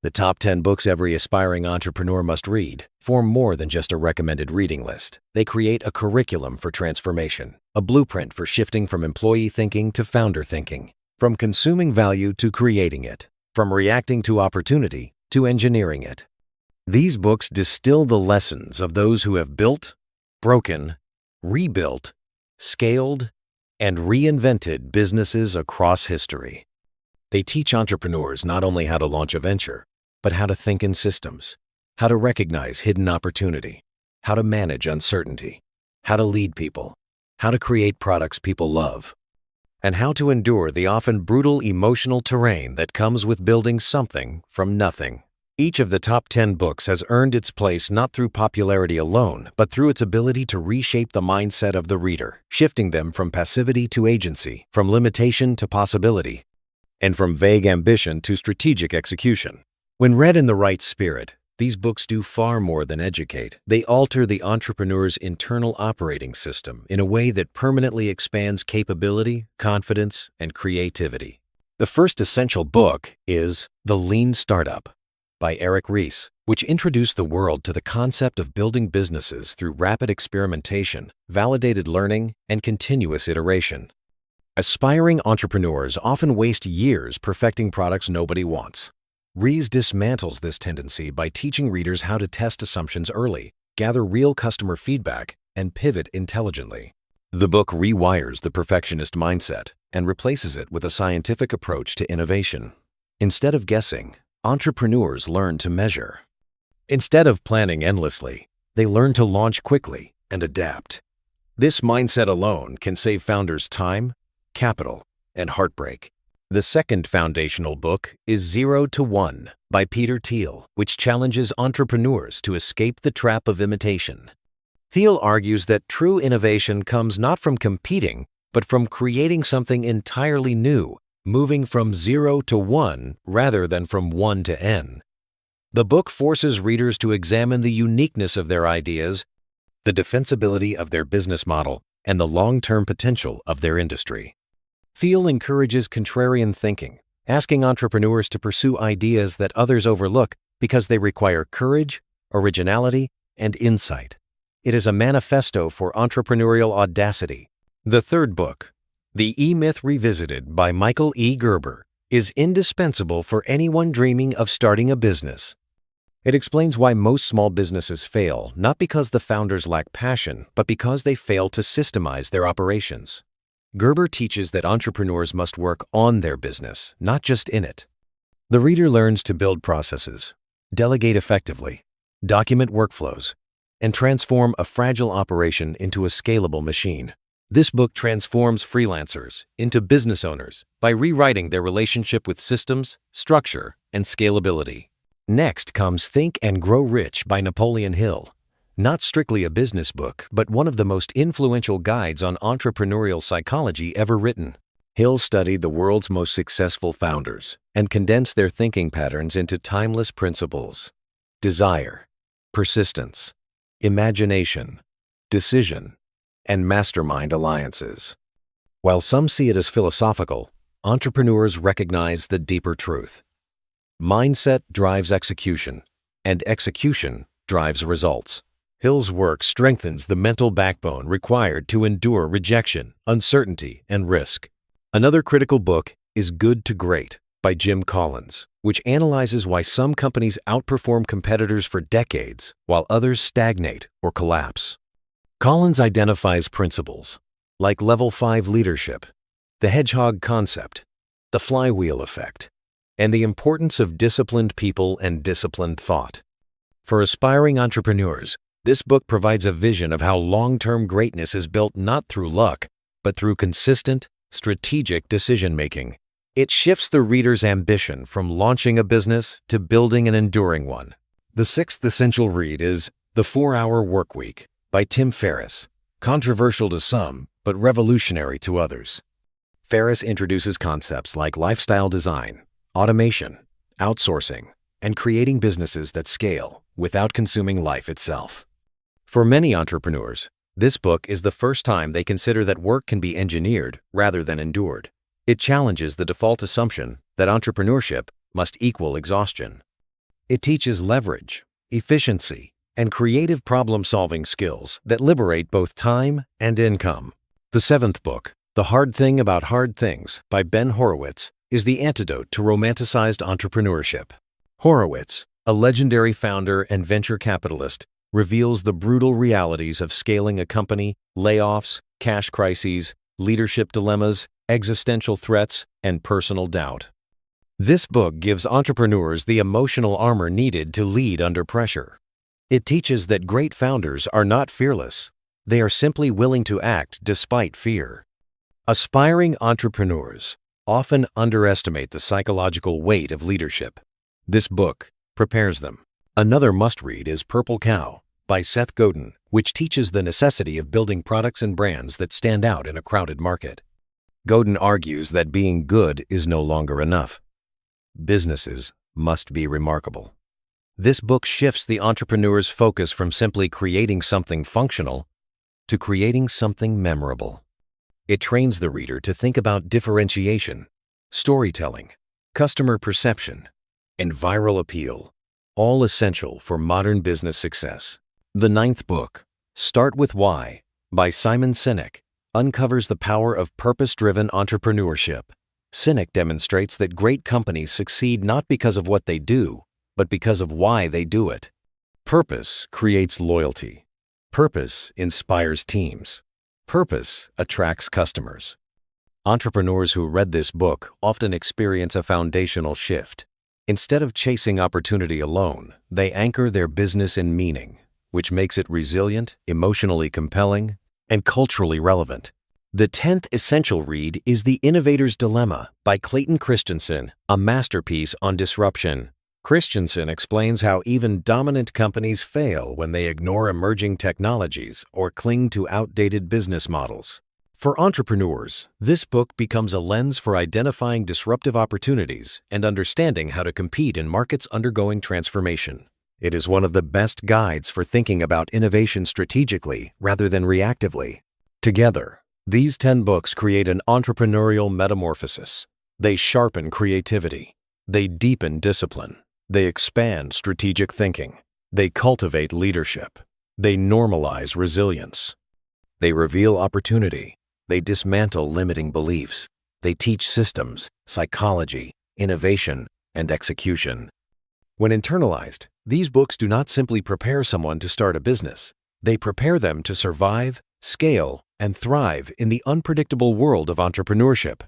The top 10 books every aspiring entrepreneur must read form more than just a recommended reading list. They create a curriculum for transformation, a blueprint for shifting from employee thinking to founder thinking, from consuming value to creating it, from reacting to opportunity to engineering it. These books distill the lessons of those who have built, broken, rebuilt, scaled, and reinvented businesses across history. They teach entrepreneurs not only how to launch a venture, but how to think in systems, how to recognize hidden opportunity, how to manage uncertainty, how to lead people, how to create products people love, and how to endure the often brutal emotional terrain that comes with building something from nothing. Each of the top 10 books has earned its place not through popularity alone, but through its ability to reshape the mindset of the reader, shifting them from passivity to agency, from limitation to possibility, and from vague ambition to strategic execution. When read in the right spirit, these books do far more than educate. They alter the entrepreneur's internal operating system in a way that permanently expands capability, confidence, and creativity. The first essential book is The Lean Startup by Eric Ries, which introduced the world to the concept of building businesses through rapid experimentation, validated learning, and continuous iteration. Aspiring entrepreneurs often waste years perfecting products nobody wants. Ries dismantles this tendency by teaching readers how to test assumptions early, gather real customer feedback, and pivot intelligently. The book rewires the perfectionist mindset and replaces it with a scientific approach to innovation. Instead of guessing, entrepreneurs learn to measure. Instead of planning endlessly, they learn to launch quickly and adapt. This mindset alone can save founders time, capital, and heartbreak. The second foundational book is 0 to 1 by Peter Thiel, which challenges entrepreneurs to escape the trap of imitation. Thiel argues that true innovation comes not from competing, but from creating something entirely new, moving from 0 to 1 rather than from 1 to n. The book forces readers to examine the uniqueness of their ideas, the defensibility of their business model, and the long-term potential of their industry. Thiel encourages contrarian thinking, asking entrepreneurs to pursue ideas that others overlook because they require courage, originality, and insight. It is a manifesto for entrepreneurial audacity. The third book, The E-Myth Revisited by Michael E. Gerber, is indispensable for anyone dreaming of starting a business. It explains why most small businesses fail, not because the founders lack passion, but because they fail to systemize their operations. Gerber teaches that entrepreneurs must work on their business, not just in it. The reader learns to build processes, delegate effectively, document workflows, and transform a fragile operation into a scalable machine. This book transforms freelancers into business owners by rewriting their relationship with systems, structure, and scalability. Next comes Think and Grow Rich by Napoleon Hill. Not strictly a business book, but one of the most influential guides on entrepreneurial psychology ever written. Hill studied the world's most successful founders and condensed their thinking patterns into timeless principles: desire, persistence, imagination, decision, and mastermind alliances. While some see it as philosophical, entrepreneurs recognize the deeper truth. Mindset drives execution, and execution drives results. Hill's work strengthens the mental backbone required to endure rejection, uncertainty, and risk. Another critical book is Good to Great by Jim Collins, which analyzes why some companies outperform competitors for decades while others stagnate or collapse. Collins identifies principles like Level 5 leadership, the hedgehog concept, the flywheel effect, and the importance of disciplined people and disciplined thought. For aspiring entrepreneurs, this book provides a vision of how long-term greatness is built not through luck, but through consistent, strategic decision-making. It shifts the reader's ambition from launching a business to building an enduring one. The sixth essential read is The 4-Hour Workweek by Tim Ferriss, controversial to some, but revolutionary to others. Ferriss introduces concepts like lifestyle design, automation, outsourcing, and creating businesses that scale without consuming life itself. For many entrepreneurs, this book is the first time they consider that work can be engineered rather than endured. It challenges the default assumption that entrepreneurship must equal exhaustion. It teaches leverage, efficiency, and creative problem-solving skills that liberate both time and income. The seventh book, The Hard Thing About Hard Things by Ben Horowitz, is the antidote to romanticized entrepreneurship. Horowitz, a legendary founder and venture capitalist, reveals the brutal realities of scaling a company, layoffs, cash crises, leadership dilemmas, existential threats, and personal doubt. This book gives entrepreneurs the emotional armor needed to lead under pressure. It teaches that great founders are not fearless. They are simply willing to act despite fear. Aspiring entrepreneurs often underestimate the psychological weight of leadership. This book prepares them. Another must-read is Purple Cow by Seth Godin, which teaches the necessity of building products and brands that stand out in a crowded market. Godin argues that being good is no longer enough. Businesses must be remarkable. This book shifts the entrepreneur's focus from simply creating something functional to creating something memorable. It trains the reader to think about differentiation, storytelling, customer perception, and viral appeal, all essential for modern business success. The ninth book, Start With Why, by Simon Sinek, uncovers the power of purpose-driven entrepreneurship. Sinek demonstrates that great companies succeed not because of what they do, but because of why they do it. Purpose creates loyalty. Purpose inspires teams. Purpose attracts customers. Entrepreneurs who read this book often experience a foundational shift. Instead of chasing opportunity alone, they anchor their business in meaning, which makes it resilient, emotionally compelling, and culturally relevant. The 10th essential read is The Innovator's Dilemma by Clayton Christensen, a masterpiece on disruption. Christensen explains how even dominant companies fail when they ignore emerging technologies or cling to outdated business models. For entrepreneurs, this book becomes a lens for identifying disruptive opportunities and understanding how to compete in markets undergoing transformation. It is one of the best guides for thinking about innovation strategically rather than reactively. Together, these 10 books create an entrepreneurial metamorphosis. They sharpen creativity. They deepen discipline. They expand strategic thinking. They cultivate leadership. They normalize resilience. They reveal opportunity. They dismantle limiting beliefs. They teach systems, psychology, innovation, and execution. When internalized, these books do not simply prepare someone to start a business. They prepare them to survive, scale, and thrive in the unpredictable world of entrepreneurship.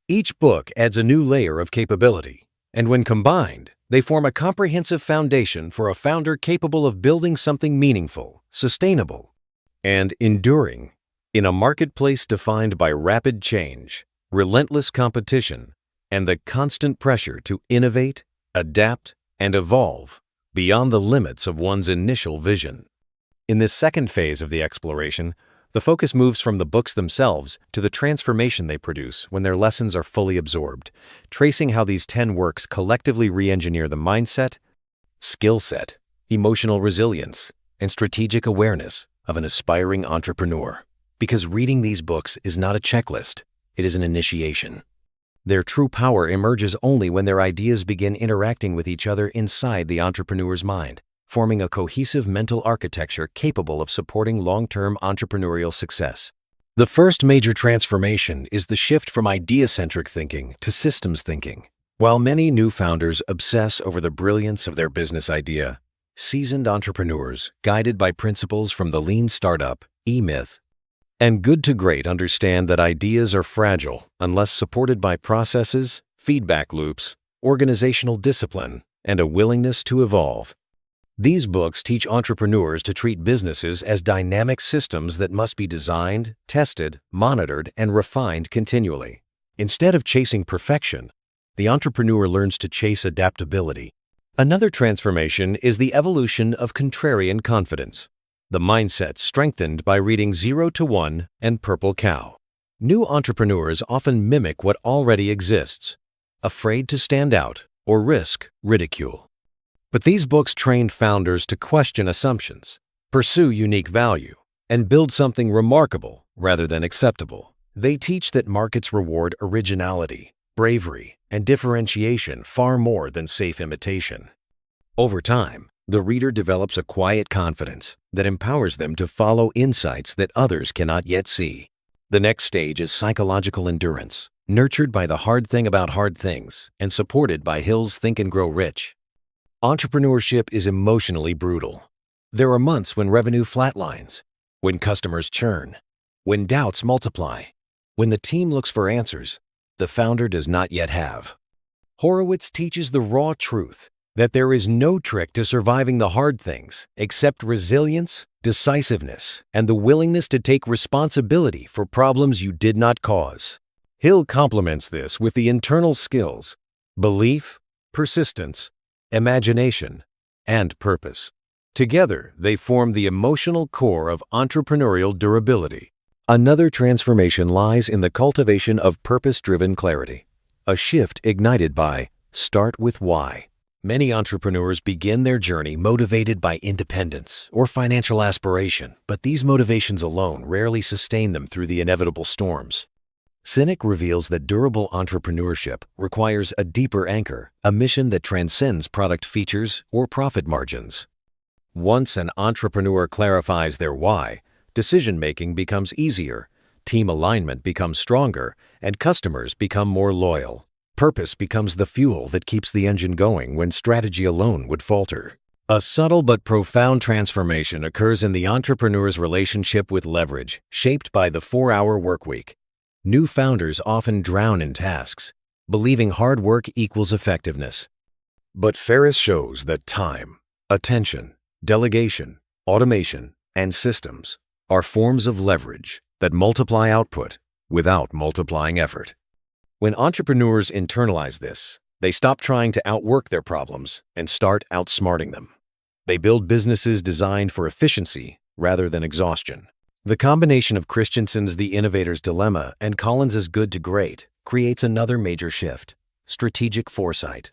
Each book adds a new layer of capability, and when combined, they form a comprehensive foundation for a founder capable of building something meaningful, sustainable, and enduring in a marketplace defined by rapid change, relentless competition, and the constant pressure to innovate, adapt, and evolve beyond the limits of one's initial vision. In this second phase of the exploration, the focus moves from the books themselves to the transformation they produce when their lessons are fully absorbed, tracing how these 10 works collectively re-engineer the mindset, skill set, emotional resilience, and strategic awareness of an aspiring entrepreneur. Because reading these books is not a checklist, it is an initiation. Their true power emerges only when their ideas begin interacting with each other inside the entrepreneur's mind, forming a cohesive mental architecture capable of supporting long-term entrepreneurial success. The first major transformation is the shift from idea-centric thinking to systems thinking. While many new founders obsess over the brilliance of their business idea, seasoned entrepreneurs, guided by principles from the Lean Startup, E-Myth, and Good to Great understand that ideas are fragile unless supported by processes, feedback loops, organizational discipline, and a willingness to evolve. These books teach entrepreneurs to treat businesses as dynamic systems that must be designed, tested, monitored, and refined continually. Instead of chasing perfection, the entrepreneur learns to chase adaptability. Another transformation is the evolution of contrarian confidence, the mindset strengthened by reading 0 to 1 and Purple Cow. New entrepreneurs often mimic what already exists, afraid to stand out or risk ridicule. But these books train founders to question assumptions, pursue unique value, and build something remarkable rather than acceptable. They teach that markets reward originality, bravery, and differentiation far more than safe imitation. Over time, the reader develops a quiet confidence that empowers them to follow insights that others cannot yet see. The next stage is psychological endurance, nurtured by The Hard Thing About Hard Things and supported by Hill's Think and Grow Rich. Entrepreneurship is emotionally brutal. There are months when revenue flatlines, when customers churn, when doubts multiply, when the team looks for answers the founder does not yet have. Horowitz teaches the raw truth that there is no trick to surviving the hard things except resilience, decisiveness, and the willingness to take responsibility for problems you did not cause. Hill complements this with the internal skills: belief, persistence, imagination, and purpose. Together, they form the emotional core of entrepreneurial durability. Another transformation lies in the cultivation of purpose-driven clarity, a shift ignited by Start with Why. Many entrepreneurs begin their journey motivated by independence or financial aspiration, but these motivations alone rarely sustain them through the inevitable storms. Sinek reveals that durable entrepreneurship requires a deeper anchor, a mission that transcends product features or profit margins. Once an entrepreneur clarifies their why, decision-making becomes easier, team alignment becomes stronger, and customers become more loyal. Purpose becomes the fuel that keeps the engine going when strategy alone would falter. A subtle but profound transformation occurs in the entrepreneur's relationship with leverage, shaped by the 4-hour workweek. New founders often drown in tasks, believing hard work equals effectiveness. But Ferriss shows that time, attention, delegation, automation, and systems are forms of leverage that multiply output without multiplying effort. When entrepreneurs internalize this, they stop trying to outwork their problems and start outsmarting them. They build businesses designed for efficiency rather than exhaustion. The combination of Christensen's The Innovator's Dilemma and Collins's Good to Great creates another major shift: strategic foresight.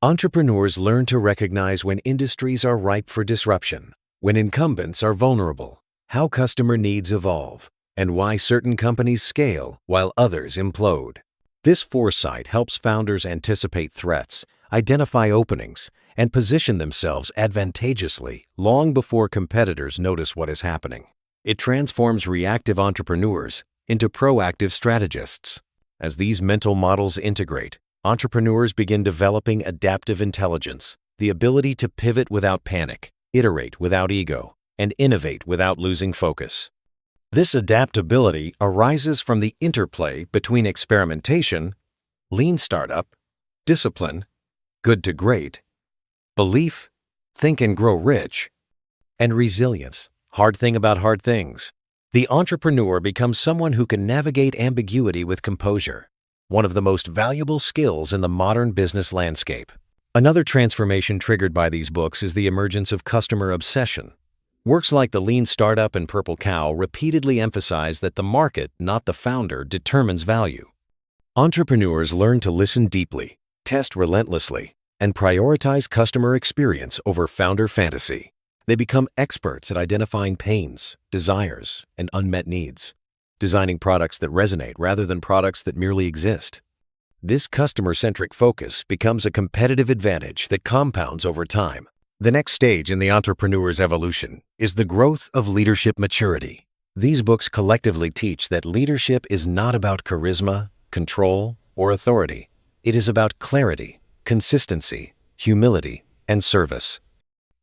Entrepreneurs learn to recognize when industries are ripe for disruption, when incumbents are vulnerable, how customer needs evolve, and why certain companies scale while others implode. This foresight helps founders anticipate threats, identify openings, and position themselves advantageously long before competitors notice what is happening. It transforms reactive entrepreneurs into proactive strategists. As these mental models integrate, entrepreneurs begin developing adaptive intelligence, the ability to pivot without panic, iterate without ego, and innovate without losing focus. This adaptability arises from the interplay between experimentation, lean startup, discipline, good to great, belief, think and grow rich, and resilience, hard thing about hard things. The entrepreneur becomes someone who can navigate ambiguity with composure, one of the most valuable skills in the modern business landscape. Another transformation triggered by these books is the emergence of customer obsession. Works like The Lean Startup and Purple Cow repeatedly emphasize that the market, not the founder, determines value. Entrepreneurs learn to listen deeply, test relentlessly, and prioritize customer experience over founder fantasy. They become experts at identifying pains, desires, and unmet needs, designing products that resonate rather than products that merely exist. This customer-centric focus becomes a competitive advantage that compounds over time. The next stage in the entrepreneur's evolution is the growth of leadership maturity. These books collectively teach that leadership is not about charisma, control, or authority. It is about clarity, consistency, humility, and service.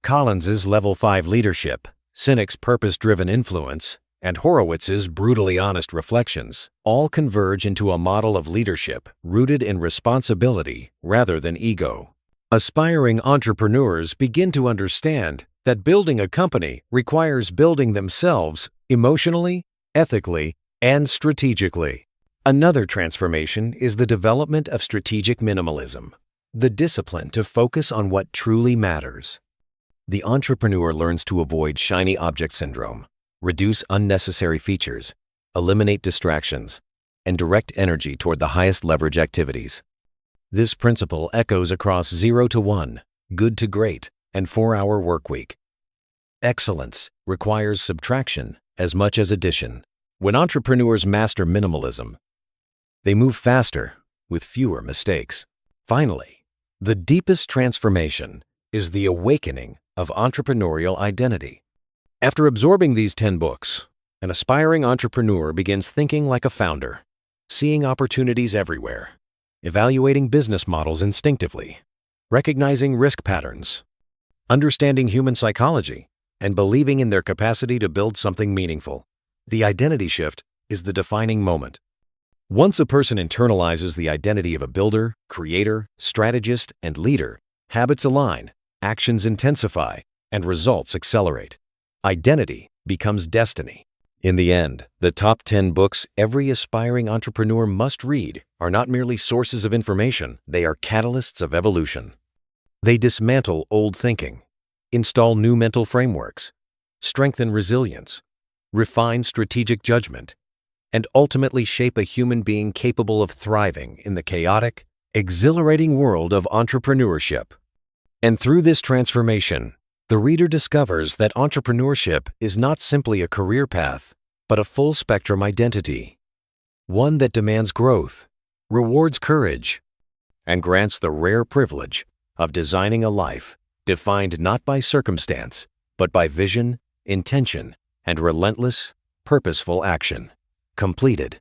Collins's Level 5 Leadership, Sinek's Purpose-Driven Influence, and Horowitz's Brutally Honest Reflections all converge into a model of leadership rooted in responsibility rather than ego. Aspiring entrepreneurs begin to understand that building a company requires building themselves emotionally, ethically, and strategically. Another transformation is the development of strategic minimalism, the discipline to focus on what truly matters. The entrepreneur learns to avoid shiny object syndrome, reduce unnecessary features, eliminate distractions, and direct energy toward the highest leverage activities. This principle echoes across 0 to 1, good to great, and 4-hour workweek. Excellence requires subtraction as much as addition. When entrepreneurs master minimalism, they move faster with fewer mistakes. Finally, the deepest transformation is The Awakening of Entrepreneurial Identity. After absorbing these 10 books, an aspiring entrepreneur begins thinking like a founder, seeing opportunities everywhere, evaluating business models instinctively, recognizing risk patterns, understanding human psychology, and believing in their capacity to build something meaningful. The identity shift is the defining moment. Once a person internalizes the identity of a builder, creator, strategist, and leader, habits align, actions intensify, and results accelerate. Identity becomes destiny. In the end, the top 10 books every aspiring entrepreneur must read are not merely sources of information, they are catalysts of evolution. They dismantle old thinking, install new mental frameworks, strengthen resilience, refine strategic judgment, and ultimately shape a human being capable of thriving in the chaotic, exhilarating world of entrepreneurship. And through this transformation, the reader discovers that entrepreneurship is not simply a career path, but a full-spectrum identity, one that demands growth, rewards courage, and grants the rare privilege of designing a life defined not by circumstance, but by vision, intention, and relentless, purposeful action. Completed.